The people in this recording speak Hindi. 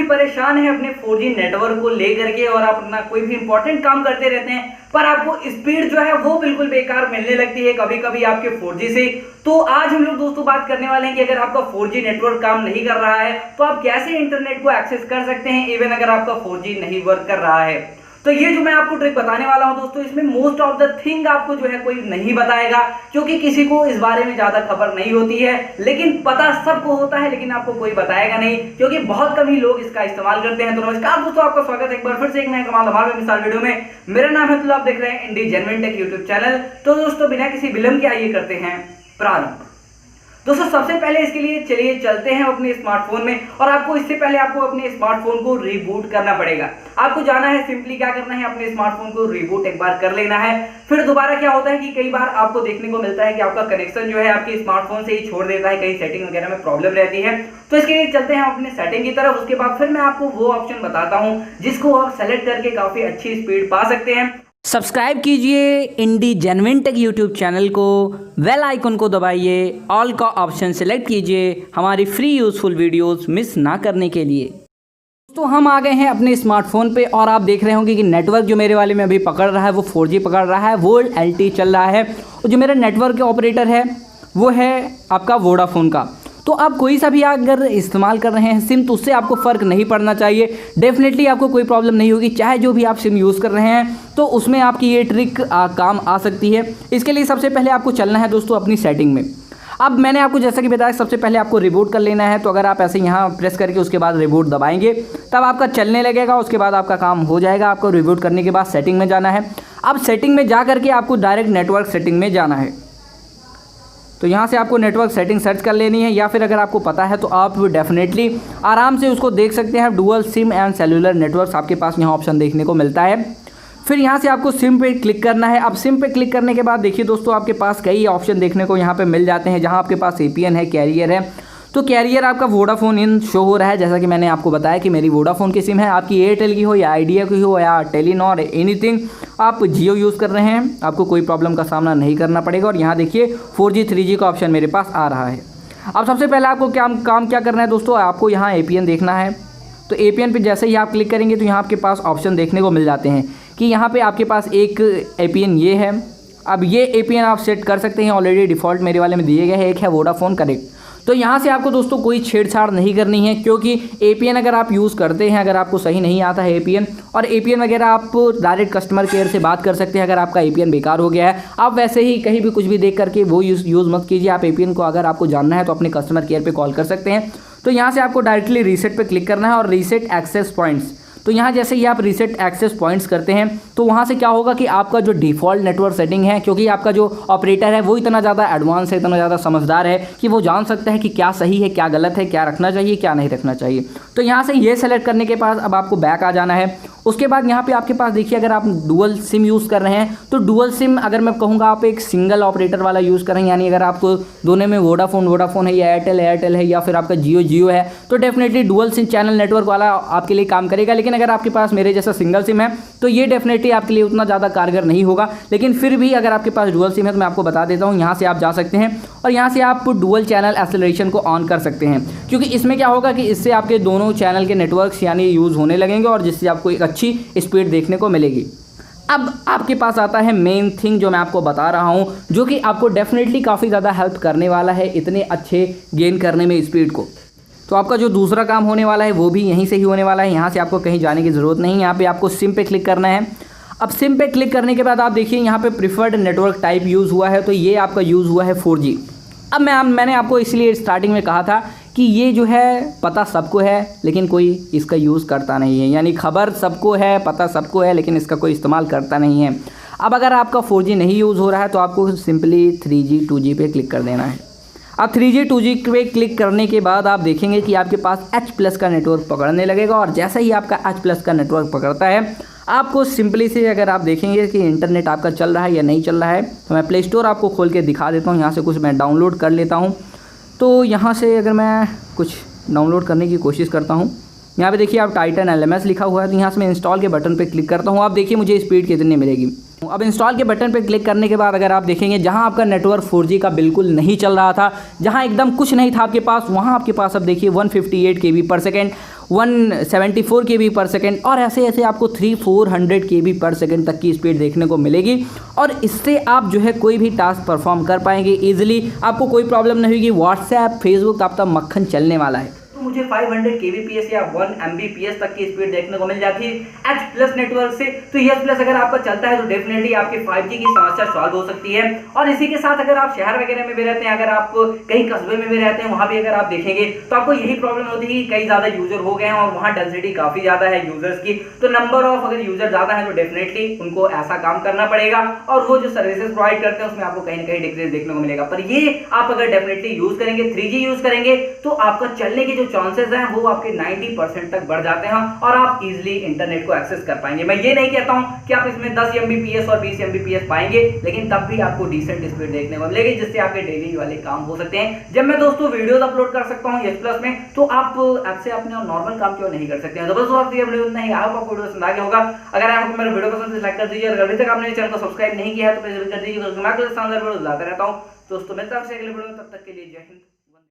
परेशान हैं अपने 4G नेटवर्क को लेकर के और आप अपना कोई भी इंपॉर्टेंट काम करते रहते हैं पर आपको स्पीड जो है वो बिल्कुल बेकार मिलने लगती है कभी कभी आपके 4G से। तो आज हम लोग दोस्तों बात करने वाले हैं कि अगर आपका 4G नेटवर्क काम नहीं कर रहा है तो आप कैसे इंटरनेट को एक्सेस कर सकते हैं इवन अगर आपका 4G नहीं वर्क कर रहा है। तो ये जो मैं आपको ट्रिक बताने वाला हूं दोस्तों, इसमें मोस्ट ऑफ द थिंग आपको जो है कोई नहीं बताएगा क्योंकि किसी को इस बारे में ज्यादा खबर नहीं होती है, लेकिन पता सबको होता है लेकिन आपको कोई बताएगा नहीं क्योंकि बहुत कम ही लोग इसका इस्तेमाल करते हैं। तो नमस्कार दोस्तों, आपका स्वागत है एक बार फिर से एक नए कमाल धमाल मिसाल वीडियो में। मेरा नाम है, तो आप देख रहे हैं इंडी जेन्युइन टेक यूट्यूब चैनल। तो दोस्तों बिना किसी विलंब के आइए करते हैं प्रारंभ। दोस्तों सबसे पहले इसके लिए चलिए चलते हैं अपने स्मार्टफोन में और आपको इससे पहले आपको अपने स्मार्टफोन को रिबूट करना पड़ेगा। आपको जाना है, सिंपली क्या करना है, अपने स्मार्टफोन को रिबूट एक बार कर लेना है। फिर दोबारा क्या होता है कि कई बार आपको देखने को मिलता है कि आपका कनेक्शन जो है आपके स्मार्टफोन से ही छोड़ देता है, कहीं सेटिंग वगैरह में प्रॉब्लम रहती है। तो इसके लिए चलते हैं अपने सेटिंग की तरफ। उसके बाद फिर मैं आपको वो ऑप्शन बताता हूँ जिसको आप सेलेक्ट करके काफी अच्छी स्पीड पा सकते हैं। सब्सक्राइब कीजिए इंडी जेन्युइन टेक यूट्यूब चैनल को, बेल आइकन को दबाइए, ऑल का ऑप्शन सेलेक्ट कीजिए हमारी फ्री यूजफुल वीडियोस मिस ना करने के लिए। तो हम आ गए हैं अपने स्मार्टफोन पे और आप देख रहे होंगे कि नेटवर्क जो मेरे वाले में अभी पकड़ रहा है वो 4G पकड़ रहा है, वो LTE चल रहा है। और जो मेरा नेटवर्क के ऑपरेटर है वो है आपका वोडाफोन का। तो आप कोई सा भी अगर इस्तेमाल कर रहे हैं सिम तो उससे आपको फ़र्क नहीं पड़ना चाहिए, डेफिनेटली आपको कोई प्रॉब्लम नहीं होगी। चाहे जो भी आप सिम यूज़ कर रहे हैं तो उसमें आपकी ये ट्रिक काम आ सकती है। इसके लिए सबसे पहले आपको चलना है दोस्तों अपनी सेटिंग में। अब मैंने आपको जैसा कि बताया सबसे पहले आपको रिबूट कर लेना है। तो अगर आप ऐसे यहाँ प्रेस करके उसके बाद रिबूट दबाएंगे तब आपका चलने लगेगा, उसके बाद आपका काम हो जाएगा। आपको रिबूट करने के बाद सेटिंग में जाना है। अब सेटिंग में जा करके आपको डायरेक्ट नेटवर्क सेटिंग में जाना है। तो यहाँ से आपको नेटवर्क सेटिंग सर्च कर लेनी है, या फिर अगर आपको पता है तो आप डेफिनेटली आराम से उसको देख सकते हैं। Dual SIM and cellular networks आपके पास यहाँ ऑप्शन देखने को मिलता है। फिर यहाँ से आपको सिम पे क्लिक करना है। अब सिम पे क्लिक करने के बाद देखिए दोस्तों आपके पास कई ऑप्शन देखने को यहाँ पे मिल जाते हैं, जहाँ आपके पास APN है, कैरियर है। तो कैरियर आपका वोडाफोन इन शो हो रहा है, जैसा कि मैंने आपको बताया कि मेरी वोडाफोन की सिम है। आपकी एयरटेल की हो या आइडिया की हो या टेलीनॉर एनीथिंग, आप जियो यूज़ कर रहे हैं, आपको कोई प्रॉब्लम का सामना नहीं करना पड़ेगा। और यहाँ देखिए 4G 3G का ऑप्शन मेरे पास आ रहा है। अब सबसे पहले आपको काम क्या करना है दोस्तों, आपको यहाँ APN देखना है। तो APN पे जैसे ही आप क्लिक करेंगे तो यहाँ आपके पास ऑप्शन देखने को मिल जाते हैं कि यहाँ पे आपके पास एक APN ये है। अब ये APN आप सेट कर सकते हैं, ऑलरेडी डिफ़ॉल्ट मेरे वाले में दिए गए हैं, एक है वोडाफोन कनेक्ट। तो यहाँ से आपको दोस्तों कोई छेड़छाड़ नहीं करनी है क्योंकि APN अगर आप यूज़ करते हैं, अगर आपको सही नहीं आता है APN और APN वगैरह, आप डायरेक्ट कस्टमर केयर से बात कर सकते हैं। अगर आपका APN बेकार हो गया है, आप वैसे ही कहीं भी कुछ भी देख करके वो यूज़ मत कीजिए। आप APN को अगर आपको जानना है तो अपने कस्टमर केयर पर कॉल कर सकते हैं। तो यहाँ से आपको डायरेक्टली रीसेट पर क्लिक करना है और रीसेट एक्सेस पॉइंट्स। तो यहाँ जैसे ही आप रीसेट एक्सेस पॉइंट्स करते हैं तो वहाँ से क्या होगा कि आपका जो डिफ़ॉल्ट नेटवर्क सेटिंग है, क्योंकि आपका जो ऑपरेटर है वो इतना ज़्यादा एडवांस है, इतना ज़्यादा समझदार है कि वो जान सकता है कि क्या सही है, क्या गलत है, क्या रखना चाहिए, क्या नहीं रखना चाहिए। तो यहाँ से ये सेलेक्ट करने के बाद अब आपको बैक आ जाना है। उसके बाद यहाँ पे आपके पास देखिए अगर आप डुअल सिम यूज़ कर रहे हैं तो डुअल सिम अगर मैं कहूँगा आप एक सिंगल ऑपरेटर वाला यूज़ करें, यानी अगर आपको दोनों में वोडाफोन है या एयरटेल है या फिर आपका जियो है तो definitely dual SIM channel network वाला आपके लिए काम करेगा। लेकिन अगर आपके पास मेरे जैसा सिंगल सिम है तो ये डेफिनेटली आपके लिए उतना ज़्यादा कारगर नहीं होगा। लेकिन फिर भी अगर आपके पास डुअल सिम है तो मैं आपको बता देता हूँ, यहाँ से आप जा सकते हैं और यहाँ से आप डुअल चैनल एक्सेलरेशन को ऑन कर सकते हैं, क्योंकि इसमें क्या होगा कि इससे आपके दोनों चैनल के नेटवर्क्स यानी यूज़ होने लगेंगे और जिससे आपको एक अच्छी स्पीड देखने को मिलेगी। अब आपके पास आता है मेन थिंग जो मैं आपको बता रहा हूँ, जो कि आपको डेफिनेटली काफ़ी ज़्यादा हेल्प करने वाला है इतने अच्छे गेन करने में स्पीड को। तो आपका जो दूसरा काम होने वाला है वो भी यहीं से ही होने वाला है। यहाँ से आपको कहीं जाने की ज़रूरत नहीं है, यहाँ पे आपको सिम पे क्लिक करना है। अब सिम पे क्लिक करने के बाद आप देखिए यहाँ पे प्रिफर्ड नेटवर्क टाइप यूज़ हुआ है, तो ये आपका यूज़ हुआ है 4G। अब मैंने आपको इसलिए स्टार्टिंग में कहा था कि ये जो है पता सबको है लेकिन कोई इसका यूज़ करता नहीं है, यानी खबर सबको है, पता सबको है, लेकिन इसका कोई इस्तेमाल करता नहीं है। अब अगर आपका 4G नहीं यूज़ हो रहा है तो आपको सिंपली 3G 2G पे क्लिक कर देना है। अब 3G 2G पे क्लिक करने के बाद आप देखेंगे कि आपके पास H+ का नेटवर्क पकड़ने लगेगा और जैसा ही आपका H+ का नेटवर्क पकड़ता है आपको सिंपली से अगर आप देखेंगे कि इंटरनेट आपका चल रहा है या नहीं चल रहा है तो मैं प्ले स्टोर आपको खोल के दिखा देता हूँ। यहाँ से कुछ मैं डाउनलोड कर लेता हूँ। तो यहाँ से अगर मैं कुछ डाउनलोड करने की कोशिश करता हूँ, यहाँ पे देखिए आप टाइटन LMS लिखा हुआ है, तो यहाँ से मैं इंस्टॉल के बटन पे क्लिक करता हूँ। आप देखिए मुझे स्पीड कितनी मिलेगी। अब इंस्टॉल के बटन पे क्लिक करने के बाद अगर आप देखेंगे जहाँ आपका नेटवर्क 4G का बिल्कुल नहीं चल रहा था, जहाँ एकदम कुछ नहीं था आपके पास, वहाँ आपके पास अब देखिए 158 kb/s 174 KB पर सेकेंड और ऐसे ऐसे आपको 300-400 KB पर सेकेंड तक की स्पीड देखने को मिलेगी। और इससे आप जो है कोई भी टास्क परफॉर्म कर पाएंगे ईजिली, आपको कोई प्रॉब्लम नहीं होगी। व्हाट्सएप, फेसबुक आपका मक्खन चलने वाला है। तो मुझे 500 kbps या 1 mbps तक की स्पीड देखने को मिल जाती है एच प्लस नेटवर्क से। तो एच प्लस अगर आपका चलता है तो डेफिनेटली आपकी 5G की समस्या सॉल्व हो सकती है। और इसी के साथ अगर आप शहर वगैरह में भी रहते हैं, अगर आप कहीं कस्बे में भी रहते हैं, वहां भी अगर आप देखेंगे तो आपको यही प्रॉब्लम होती है कि कई ज्यादा यूजर हो गए हैं और वहां डेंसिटी काफी ज्यादा है यूजर्स की। तो नंबर ऑफ अगर यूजर ज्यादा है तो डेफिनेटली उनको ऐसा काम करना पड़ेगा और वो जो सर्विसेज प्रोवाइड करते हैं उसमें आपको कहीं ना कहीं डिक्रीज देखने को मिलेगा। पर ये आप अगर डेफिनेटली यूज करेंगे, 3G यूज करेंगे, तो आपका चलने के जो चांसेस हैं वो आपके 90% तक बढ़ जाते हैं और आप इजीली इंटरनेट को एक्सेस कर पाएंगे। मैं ये नहीं कहता हूं कि आप इसमें 10 Mbps और 20 Mbps पाएंगे, लेकिन तब भी आपको डिसेंट स्पीड देखने को मिलेगी जिससे आपके डेली वाले काम हो सकते हैं। जब मैं दोस्तों वीडियोस अपलोड कर सकता हूं एच प्लस में, तो आप ऐप से अपने नॉर्मल काम क्यों नहीं कर सकते हैं। तो बस आपको वीडियो इतना ही। आप वीडियो पसंद आ गया होगा। अगर आपको मेरा वीडियो पसंद है लाइक कर दीजिए, अगर अभी तक आपने चैनल को सब्सक्राइब नहीं किया है तो प्लीज कर दीजिए, क्योंकि मैं शानदार वीडियो लाता रहता हूं। दोस्तों मिलता हूं अगले वीडियो में, तब तक के लिए जय हिंद।